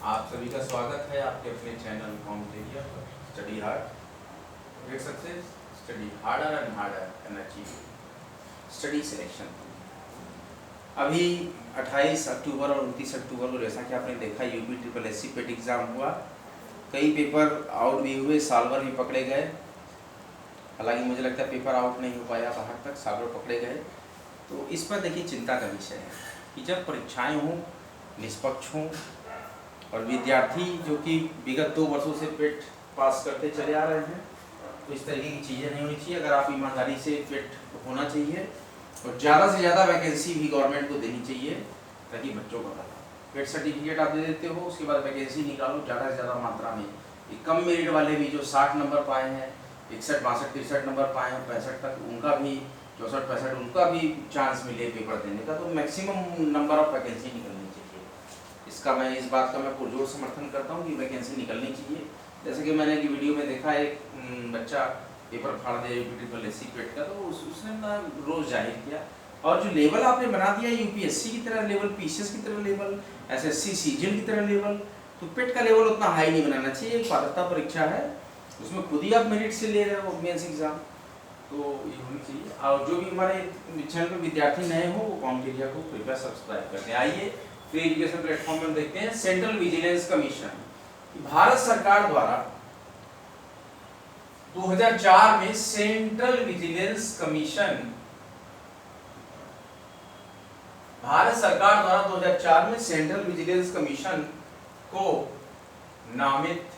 आप सभी का स्वागत है आपके अपने चैनल कॉम्पिटेरिया पर study hard get success study harder and harder and achieve study selection. अभी 28 अक्टूबर और 29 अक्टूबर को जैसा कि आपने देखा यूपी ट्रिपल एससी पेट एग्ज़ाम हुआ। कई पेपर आउट भी हुए, साल भर भी पकड़े गए। हालांकि मुझे लगता है पेपर आउट नहीं हो पाया बाहर तक, साल भर पकड़े गए। तो इस पर देखिए चिंता का विषय है कि जब परीक्षाएं हों, निष्पक्ष हों और विद्यार्थी जो कि विगत 2 वर्षों से पेट पास करते चले आ रहे हैं, तो इस तरीके की चीज़ें नहीं होनी चाहिए। अगर आप ईमानदारी से पेट होना चाहिए और ज़्यादा से ज़्यादा वैकेंसी भी गवर्नमेंट को देनी चाहिए ताकि बच्चों को पता। पेट सर्टिफिकेट आप दे देते हो, उसके बाद वैकेंसी निकालो ज़्यादा से ज़्यादा मात्रा में। ये कम मेरिट वाले भी जो 60 नंबर पाए हैं, 61, 62, 63 नंबर पाए हैं, 65 तक, उनका भी 64, 65 उनका भी चांस मिले पेपर देने का, तो मैक्सिमम नंबर ऑफ वैकेंसी निकलनी चाहिए। इसका मैं इस बात का मैं पुरजोर समर्थन करता हूँ कि वैकेंसी निकलनी चाहिए। जैसे कि मैंने एक वीडियो में देखा, एक बच्चा पेपर फाड़ दे ट्रिपल एससी पेट का, तो उसने ना रोज जाहिर किया। और जो लेवल आपने बना दिया यूपीएससी की तरह लेवल, पीसीएस की तरह लेवल, एसएससी सीजीएल की तरह लेवल, तो पेट का लेवल उतना हाई नहीं बनाना चाहिए। एक पात्रता परीक्षा है, उसमें खुद ही आप मेरिट से ले रहे हो मेंस एग्जाम, तो ये होनी चाहिए। और जो भी हमारे चैनल पर विद्यार्थी नए हो वो कॉम्पिटेरिया को कृपया सब्सक्राइब करते हैं। आइए फ्री एजुकेशन प्लेटफॉर्म में देखते हैं सेंट्रल विजिलेंस कमीशन। भारत सरकार द्वारा 2004 में सेंट्रल विजिलेंस कमीशन, भारत सरकार द्वारा 2004 में सेंट्रल विजिलेंस कमीशन को नामित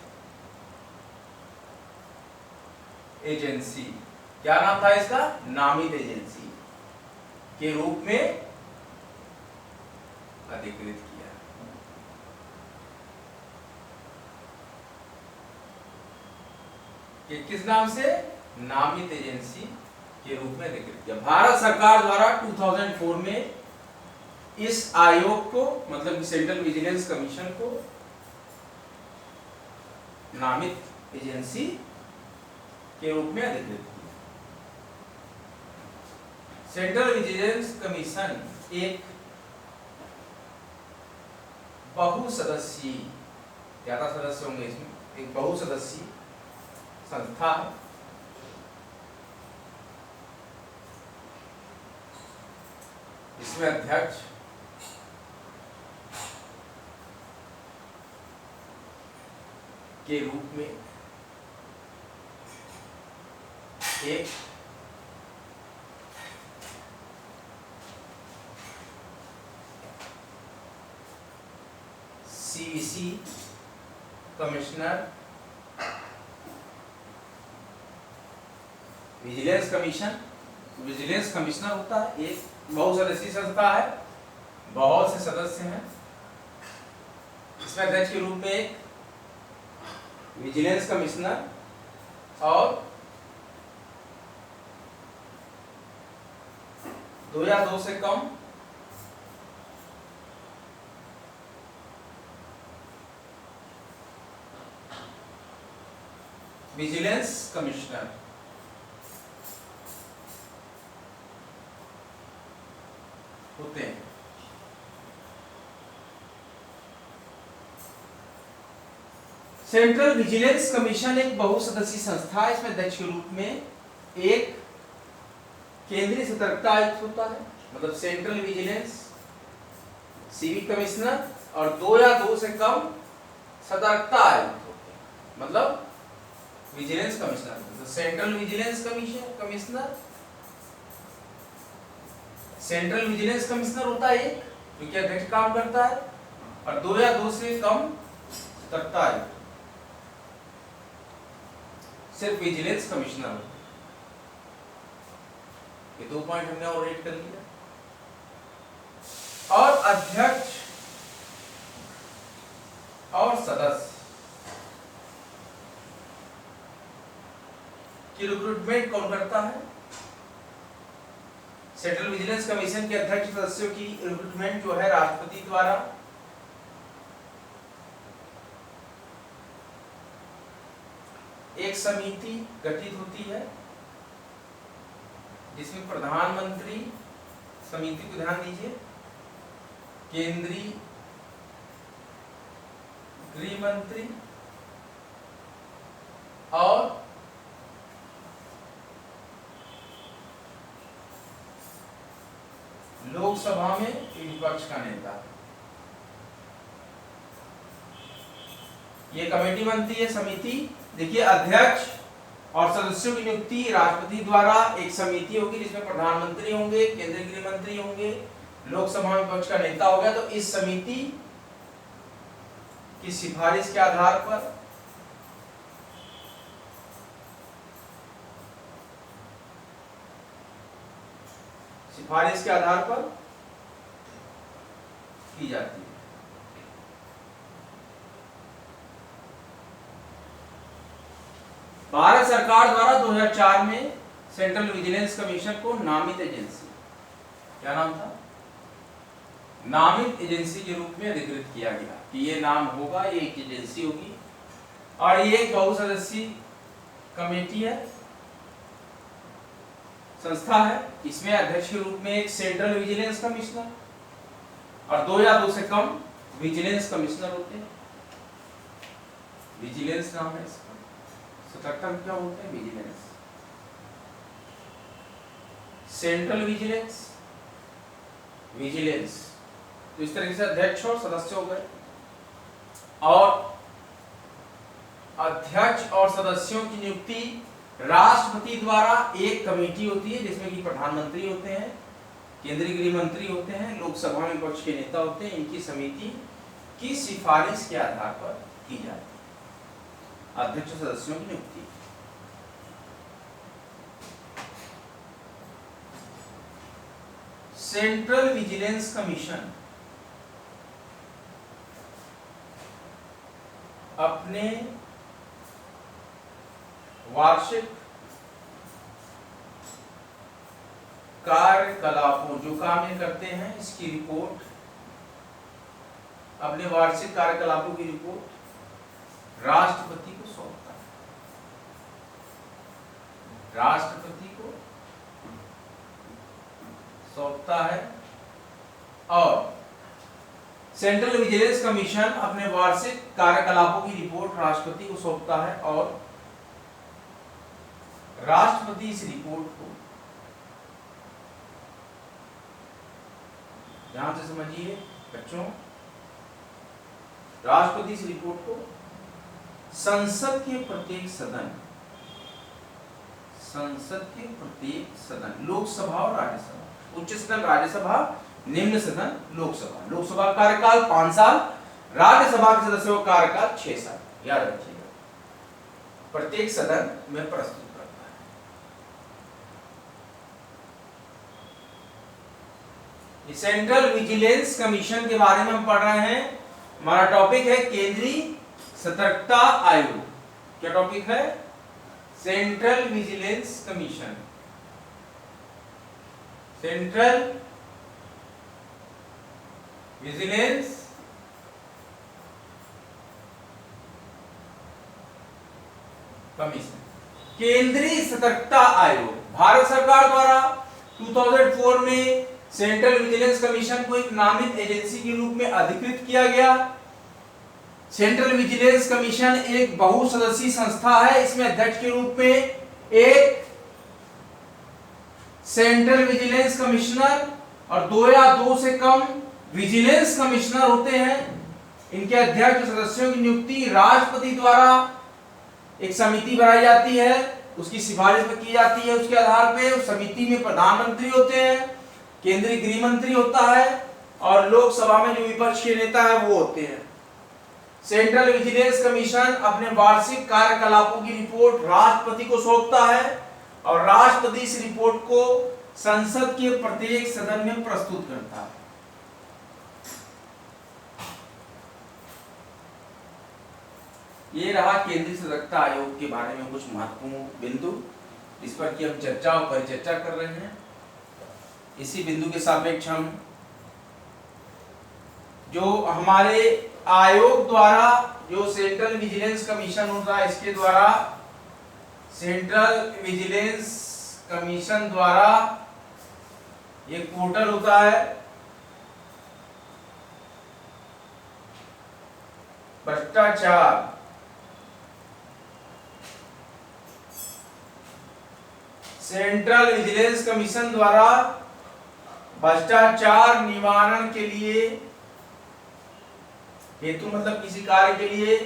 एजेंसी, क्या नाम था इसका? नामित एजेंसी के रूप में अधिकृत किया। कि किस नाम से? नामित एजेंसी के रूप में अधिकृत किया। भारत सरकार द्वारा 2004 में इस आयोग को, मतलब सेंट्रल विजिलेंस कमीशन को नामित एजेंसी के रूप में अधिकृत किया। सेंट्रल विजिलेंस कमीशन एक बहुसदस्यीय, ज्यादा सदस्य होंगे इसमें, एक बहुसदस्यीय संस्था है। इसमें अध्यक्ष के रूप में एक CVC commissioner, vigilance commission, vigilance commissioner होता है। एक बहुसदस्यीय संस्था है, बहुत से सदस्य हैं। इसमें अध्यक्ष के रूप में एक विजिलेंस कमिश्नर और 2 या 2 से कम विजिलेंस कमिश्नर होते हैं। सेंट्रल विजिलेंस कमीशन एक बहुसदस्यीय संस्था है। इसमें अध्यक्ष के रूप में एक केंद्रीय सतर्कता आयुक्त होता है, मतलब सेंट्रल विजिलेंस सिविक कमिश्नर, और 2 या 2 से कम सतर्कता आयुक्त होते हैं, मतलब विजिलेंस कमिश्नर। तो central vigilance commissioner, central vigilance commissioner होता है एक, जो कि अध्यक्ष काम करता है, और 2 या 2 से कम सतर्कता आयुक्त, सिर्फ विजिलेंस कमिश्नर होता है। ये 2 पॉइंट हमने और रेट कर लिया। और अध्यक्ष और सदस्य की रिक्रूटमेंट कौन करता है? सेंट्रल विजिलेंस कमीशन के अध्यक्ष सदस्यों की रिक्रूटमेंट जो है राष्ट्रपति द्वारा एक समिति गठित होती है जिसमें प्रधानमंत्री, समिति को ध्यान दीजिए, केंद्रीय गृह मंत्री और लोकसभा में विपक्ष का नेता। ये कमेटी बनती है, समिति। देखिए, अध्यक्ष और सदस्यों की नियुक्ति राष्ट्रपति द्वारा। एक समिति होगी जिसमें प्रधानमंत्री होंगे, केंद्रीय गृह मंत्री होंगे, लोकसभा में विपक्ष का नेता होगा। तो इस समिति की सिफारिश के आधार पर की जाती है। भारत सरकार द्वारा 2004 में सेंट्रल विजिलेंस कमीशन को नामित एजेंसी, क्या नाम था, नामित एजेंसी के रूप में अधिकृत किया गया कि ये नाम होगा, ये एक एजेंसी होगी और ये एक बहुसदस्यीय कमेटी है, संस्था है। इसमें अध्यक्ष के रूप में एक सेंट्रल विजिलेंस कमिश्नर और 2 या 2 से कम विजिलेंस कमिश्नर होते हैं। विजिलेंस नाम है इसका, सतर्कता क्या होते हैं, विजिलेंस, सेंट्रल विजिलेंस, विजिलेंस। तो इस तरीके से अध्यक्ष और सदस्य हो गए। और अध्यक्ष और सदस्यों की नियुक्ति राष्ट्रपति द्वारा एक कमेटी होती है जिसमें कि प्रधानमंत्री होते हैं, केंद्रीय गृह मंत्री होते हैं, लोकसभा में विपक्ष के नेता होते हैं। इनकी समिति की सिफारिश के आधार पर की जाती है अध्यक्ष और सदस्यों की नियुक्ति। सेंट्रल विजिलेंस कमीशन अपने वार्षिक कार्यकलापों, जो काम ये करते हैं, इसकी रिपोर्ट, अपने वार्षिक कार्यकलापों की रिपोर्ट राष्ट्रपति को सौंपता है। राष्ट्रपति को सौंपता है। और सेंट्रल विजिलेंस कमीशन अपने वार्षिक कार्यकलापों की रिपोर्ट राष्ट्रपति को सौंपता है और राष्ट्रपति इस रिपोर्ट को, ध्यान से समझिए बच्चों, राष्ट्रपति इस रिपोर्ट को संसद के प्रत्येक सदन, लोकसभा और राज्यसभा, उच्च सदन राज्यसभा, निम्न सदन लोकसभा। लोकसभा का कार्यकाल 5 साल, राज्यसभा के सदस्यों का कार्यकाल 6 साल। याद रखिएगा, प्रत्येक सदन में प्रस्तुत करता है। सेंट्रल विजिलेंस कमीशन के बारे में हम पढ़ रहे हैं। हमारा टॉपिक है केंद्रीय सतर्कता आयोग। क्या टॉपिक है? Central vigilance commission. Central vigilance commission, केंद्रीय सतर्कता आयोग। भारत सरकार द्वारा 2004 में सेंट्रल विजिलेंस कमीशन को एक नामित एजेंसी के रूप में अधिकृत किया गया। सेंट्रल विजिलेंस कमीशन एक बहुसदस्यीय संस्था है। इसमें अध्यक्ष के रूप में एक सेंट्रल विजिलेंस कमिश्नर और 2 या 2 से कम विजिलेंस कमिश्नर होते हैं। इनके अध्यक्ष सदस्यों की नियुक्ति राष्ट्रपति द्वारा एक समिति बनाई जाती है, उसकी सिफारिश पर की जाती है। उसके आधार पे उस समिति में प्रधानमंत्री होते हैं, केंद्रीय गृह मंत्री होता है और लोकसभा में जो विपक्ष के नेता है वो होते हैं। सेंट्रल विजिलेंस कमीशन अपने वार्षिक कार्यकलापों की रिपोर्ट राष्ट्रपति को सौंपता है और राष्ट्रपति इस रिपोर्ट को संसद के प्रत्येक सदन में प्रस्तुत करता है। ये रहा केंद्रीय सतर्कता आयोग के बारे में कुछ महत्वपूर्ण बिंदु, इस पर की हम चर्चा और परिचर्चा कर रहे हैं। इसी बिंदु के सापेक्ष हम जो हमारे आयोग द्वारा जो सेंट्रल विजिलेंस कमीशन होता है, इसके द्वारा सेंट्रल विजिलेंस कमीशन द्वारा एक पोर्टल होता है, भ्रष्टाचार सेंट्रल विजिलेंस कमीशन द्वारा भ्रष्टाचार निवारण के लिए हेतु मतलब किसी कार्य के लिए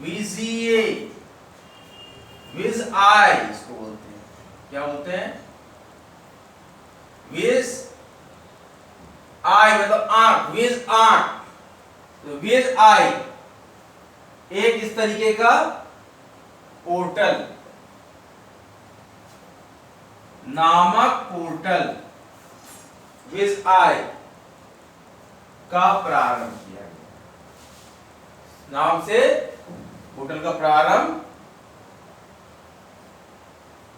VGA विज आई इसको बोलते हैं, क्या बोलते हैं? विज आई मतलब आंख, विज आंख, तो विज आई एक इस तरीके का पोर्टल नामक पोर्टल विज आई का प्रारंभ किया गया। नाम से पोर्टल का प्रारंभ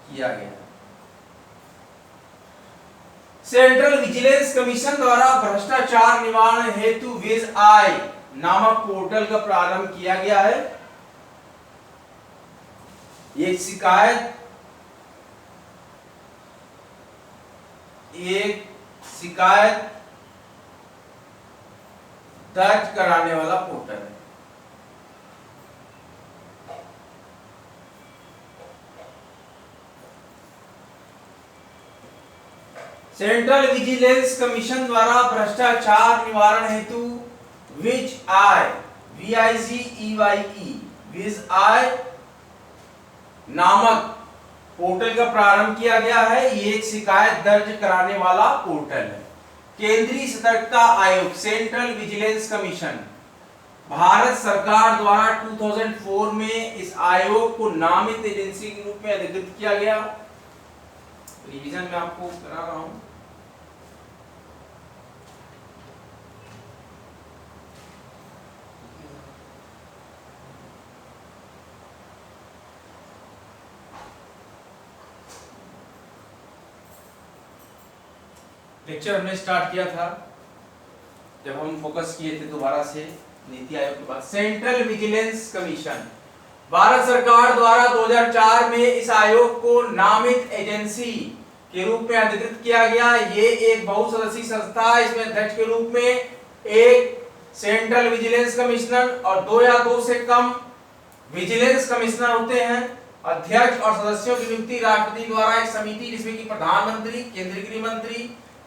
किया गया। सेंट्रल विजिलेंस कमीशन द्वारा भ्रष्टाचार निवारण हेतु विज आई नामक पोर्टल का प्रारंभ किया गया है। एक शिकायत दर्ज कराने वाला पोर्टल है। सेंट्रल विजिलेंस कमीशन द्वारा भ्रष्टाचार निवारण हेतु विज आई VIGEYE विज आई नामक पोर्टल का प्रारंभ किया गया है। ये एक शिकायत दर्ज कराने वाला पोर्टल है। केंद्रीय सतर्कता आयोग सेंट्रल विजिलेंस कमीशन भारत सरकार द्वारा 2004 में इस आयोग को नामित एजेंसी के रूप में अधिकृत किया गया। रिवीजन में आपको करा रहा हूं। लेक्चर हमने स्टार्ट किया था जब हम फोकस किए थे दोबारा से नीति आयोग के बाद। सेंट्रल विजिलेंस कमीशन भारत सरकार द्वारा 2004 में इस आयोग को नामित एजेंसी के रूप में अधिकृत किया गया। ये एक बहुसदस्यीय संस्था है। इसमें अध्यक्ष के रूप में एक सेंट्रल विजिलेंस कमिश्नर और 2 या 2 से कम विजिलेंस कमिश्नर होते हैं। अध्यक्ष और सदस्यों की नियुक्ति राष्ट्रपति द्वारा एक समिति जिसमें कि प्रधानमंत्री, केंद्रीय गृह मंत्री,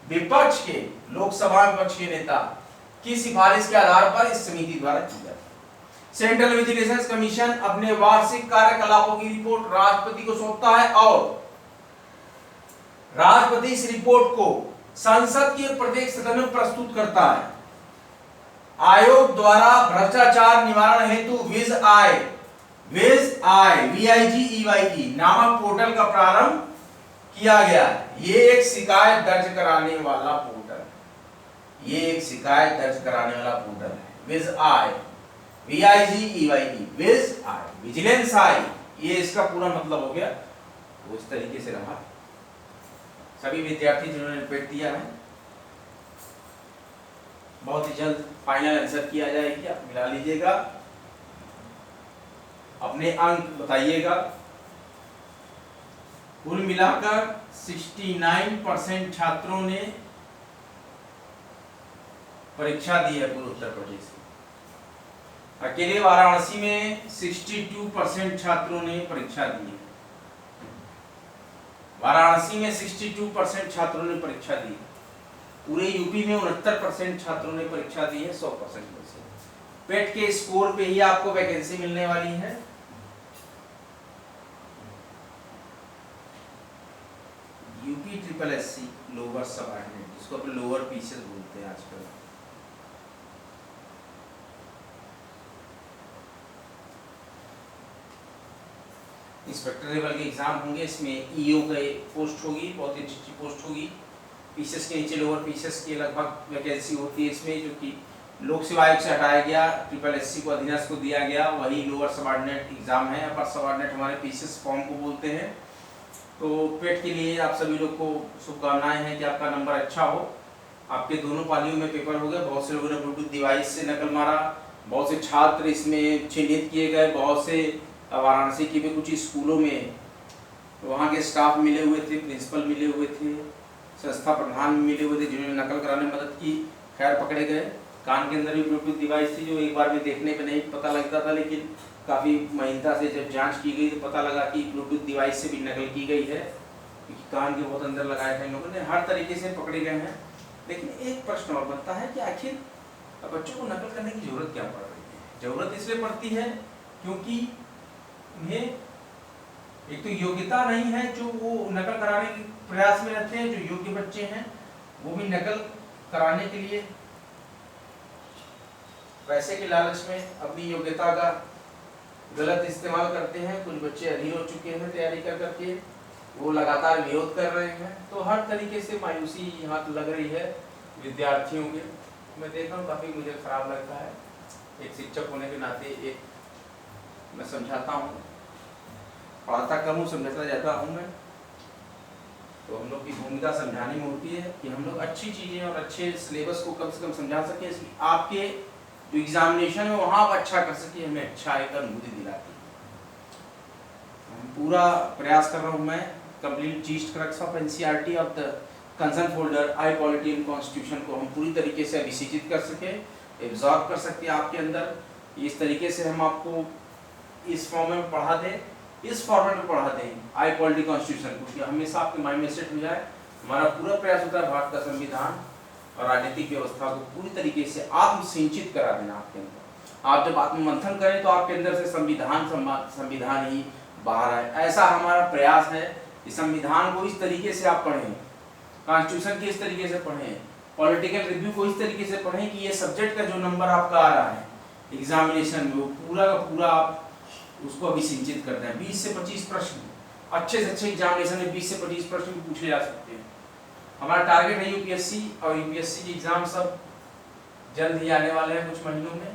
विपक्ष के लोकसभा विपक्ष के नेता की सिफारिश के आधार पर इस समिति द्वारा की जाती है। सेंट्रल विजिलेंस कमीशन अपने वार्षिक कार्यकलापों की रिपोर्ट राष्ट्रपति को सौंपता है और राष्ट्रपति इस रिपोर्ट को संसद के प्रत्येक सदन में प्रस्तुत करता है। आयोग द्वारा भ्रष्टाचार निवारण हेतु विज आई VIGEYE नामक पोर्टल का प्रारंभ किया गया। ये एक शिकायत दर्ज कराने वाला पोर्टल, ये एक शिकायत दर्ज कराने वाला पोर्टल है। विज आई VIGEYE विज आई विजिलेंस आई, ये इसका पूरा मतलब हो गया। वो इस तरीके से रहा। सभी विद्यार्थी जिन्होंने रिपीट दिया है बहुत ही जल्द फाइनल आंसर किया जाएगी, आप मिला लीजिएगा, अपने अंक बताइएगा। कुल मिलाकर 69% छात्रों ने परीक्षा दी है पूरे उत्तर प्रदेश में। अकेले वाराणसी में 62% छात्रों ने परीक्षा दी है। वाराणसी में 62% छात्रों ने परीक्षा दी। पूरे यूपी में 69% छात्रों ने परीक्षा दी है 100% में से। पेट के स्कोर पे ही आपको वैकेंसी मिलने वाली है। यूपी SSSC लोअर सबऑर्डिनेट, जिसको अपन लोअर पीसीएस बोलते हैं आजकल। इंस्पेक्टर लेवल के एग्जाम होंगे। इसमें ईओ का पोस्ट होगी, बहुत ही अच्छी पोस्ट होगी। पीसीएस के नीचे लोअर पीसीएस की लगभग वैकेंसी होती है इसमें, जो कि लोक सेवा आयोग से हटाया गया, SSSC को अधीनस्थ को दिया गया। वही लोअर सबऑर्डिनेट एग्जाम है। अपर सबऑर्डिनेट हमारे पीसीएस फॉर्म को बोलते हैं। तो पेट के लिए आप सभी लोग को शुभकामनाएं हैं कि आपका नंबर अच्छा हो। आपके दोनों पालियों में पेपर हो गए। बहुत से लोगों ने ब्लूटूथ डिवाइस से नकल मारा, बहुत से छात्र इसमें चिन्हित किए गए। बहुत से वाराणसी के भी कुछ स्कूलों में वहाँ के स्टाफ मिले हुए थे, प्रिंसिपल मिले हुए थे, संस्था प्रधान मिले हुए थे, जिन्होंने नकल कराने में मदद की। खैर पकड़े गए। कान के अंदर भी ब्लूटूथ डिवाइस थी जो एक बार में देखने पे नहीं पता लगता था, लेकिन काफ़ी महीनता से जब जांच की गई तो पता लगा कि ब्लूटूथ डिवाइस से भी नकल की गई है, क्योंकि कान के बहुत अंदर लगाए थे इन लोगों ने। हर तरीके से पकड़े गए हैं। लेकिन एक प्रश्न और बनता है कि आखिर बच्चों को नकल करने की जरूरत क्या पड़ रही है? जरूरत इसलिए पड़ती है क्योंकि उन्हें एक तो योग्यता नहीं है, जो वो नकल कराने के प्रयास में रहते हैं। जो योग्य बच्चे हैं वो भी नकल कराने के लिए पैसे के लालच में अपनी योग्यता का गलत इस्तेमाल करते हैं। कुछ बच्चे अधीर हो चुके हैं तैयारी कर करके, वो लगातार विरोध कर रहे हैं। तो हर तरीके से मायूसी यहाँ लग रही है विद्यार्थियों के। मैं देख रहा हूँ, काफ़ी मुझे खराब लगता है। एक शिक्षक होने के नाते एक मैं समझाता हूँ, पढ़ाता कम हूँ, समझाता ज़्यादा हूँ मैं। तो हम लोग की भूमिका समझाने में होती है कि हम लोग अच्छी चीज़ें और अच्छे सिलेबस को कम से कम समझा सकें, इसलिए आपके जो एग्जामिनेशन है वहाँ आप अच्छा कर सके, हमें अच्छा एक अनुभूति दिलाती है। पूरा प्रयास कर रहा हूँ मैं complete yeast crux of NCERT of the concern folder high polity in constitution को हम पूरी तरीके से अभिसिंचित कर सके, एब्जॉर्ब कर सकते हैं आपके अंदर। इस तरीके से हम आपको इस फॉर्म में पढ़ा दें, इस फॉर्मेट में पढ़ा दें हाई पॉलिटी कॉन्स्टिट्यूशन को, कि हमेशा आपके माइंड में सेट हो जाए। हमारा पूरा प्रयास होता है भारत का संविधान और राजनीतिक व्यवस्था को पूरी तरीके से आत्मसिंचित करा देना आपके अंदर। आप जब आत्ममंथन करें तो आपके अंदर से संविधान ही बाहर आए, ऐसा हमारा प्रयास है कि संविधान को इस तरीके से आप पढ़ें, कॉन्स्टिट्यूशन को इस तरीके से पढ़ें, पॉलिटिकल रिव्यू को इस तरीके से पढ़ें कि ये सब्जेक्ट का जो नंबर आपका आ रहा है एग्जामिनेशन में वो पूरा का पूरा आप उसको अभिसिंचित करते हैं। 20 से 25 प्रश्न अच्छे से अच्छे एग्जामिनेशन में 20 से 25 प्रश्न भी पूछे जा सकते हैं। हमारा टारगेट है यूपीएससी, और यूपीएससी के एग्जाम सब जल्द ही आने वाले हैं कुछ महीनों में।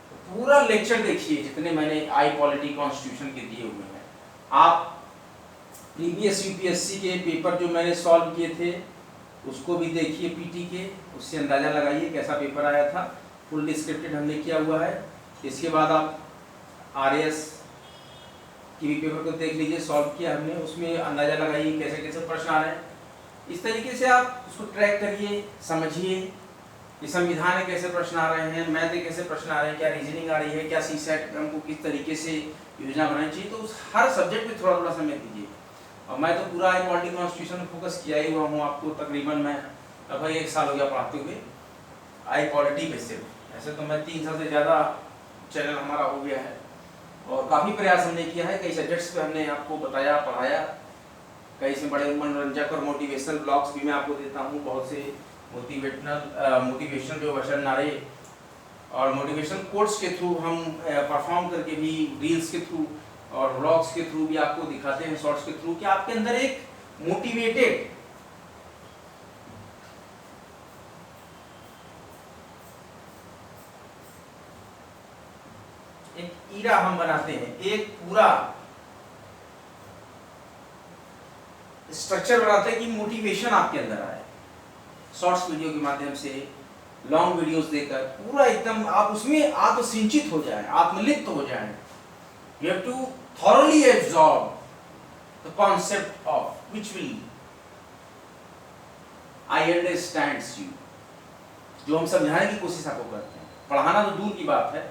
तो पूरा लेक्चर देखिए जितने मैंने आई पॉलिटी कॉन्स्टिट्यूशन के दिए हुए हैं। आप प्रीवियस यूपीएससी के पेपर जो मैंने सॉल्व किए थे उसको भी देखिए पीटी के, उससे अंदाज़ा लगाइए कैसा पेपर आया था। फुल डिस्क्रिप्टेड हमने किया हुआ है। इसके बाद आप आरएएस की भी पेपर को देख लीजिए, सॉल्व किया हमने, उसमें अंदाज़ा लगाइए कैसे कैसे प्रश्न आ रहे हैं। इस तरीके से आप उसको ट्रैक करिए, समझिए कि संविधान में कैसे प्रश्न आ रहे हैं, मैथ में कैसे प्रश्न आ रहे हैं, क्या रीजनिंग आ रही है, क्या सीसेट हमको किस तरीके से योजना बनानी चाहिए। तो उस हर सब्जेक्ट पे थोड़ा थोड़ा समय दीजिए। और मैं तो पूरा आई पॉलिटी कॉन्स्टिट्यूशन फोकस किया ही हुआ हूँ। आपको तकरीबन मैं लगभग 1 साल हो गया पढ़ाते हुए आई पॉलिटी पे सिर्फ। ऐसे तो मैं 3 साल से ज़्यादा चैनल हमारा हो गया है और काफ़ी प्रयास हमने किया है। कई सब्जेक्ट्स पे हमने आपको बताया, पढ़ाया। कई इसमें बड़े मनोरंजक और मोटिवेशनल ब्लॉग्स भी मैं आपको देता हूँ। बहुत से मोटिवेशनल जो वचन नारे और मोटिवेशनल कोट्स के थ्रू हम परफॉर्म करके भी, रील्स के थ्रू और व्लॉग्स के थ्रू भी आपको दिखाते हैं, शॉर्ट्स के थ्रू, कि आपके अंदर एक मोटिवेटेड एक ईरा हम बनाते हैं, एक पूरा स्ट्रक्चर बनाते हैं कि मोटिवेशन आपके अंदर आए। शॉर्ट्स वीडियो के माध्यम से, लॉन्ग वीडियोस देकर पूरा एकदम आप उसमें आत्मसिंचित हो जाएं, आत्मलिप्त हो जाएं। You have to thoroughly absorb the concept of which will I understands you, जो हम समझाने की कोशिश आपको करते हैं। पढ़ाना तो दूर की बात है,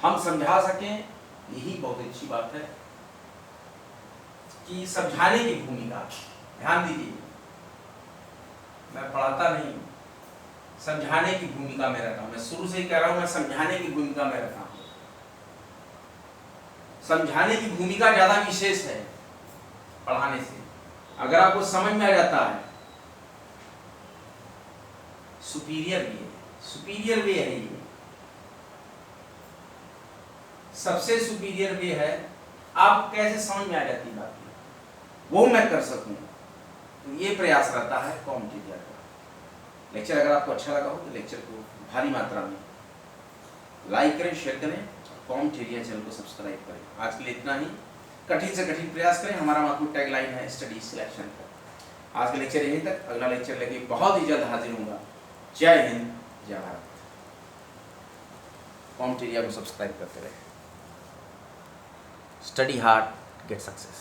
हम समझा सकें यही बहुत अच्छी बात है। कि समझाने की भूमिका, ध्यान दीजिए, मैं पढ़ाता नहीं, समझाने की भूमिका में रहता हूँ। मैं शुरू से ही कह रहा हूँ, मैं समझाने की भूमिका में रहता हूँ। समझाने की भूमिका ज़्यादा विशेष है पढ़ाने से। अगर आपको समझ में आ जाता है, सुपीरियर वे है, सुपीरियर वे है ये, सबसे सुपीरियर वे है। आप कैसे समझ में आ जाती बात, वो मैं कर सकूं, तो ये प्रयास रहता है कॉम्पिटिटिव का। लेक्चर अगर आपको अच्छा लगा हो तो लेक्चर को भारी मात्रा में लाइक करें, शेयर करें, कॉम्पिटिटिव चैनल को सब्सक्राइब करें। आज के लिए इतना ही। कठिन से कठिन प्रयास करें, हमारा महत्वपूर्ण टैगलाइन है स्टडी सिलेक्शन का। आज का लेक्चर यहीं तक, अगला लेक्चर लेके बहुत ही जल्द हाजिर होगा। जय हिंद, जय भारत। कॉम्पिटिटिव को सब्सक्राइब करते रहे। Study hard, get success.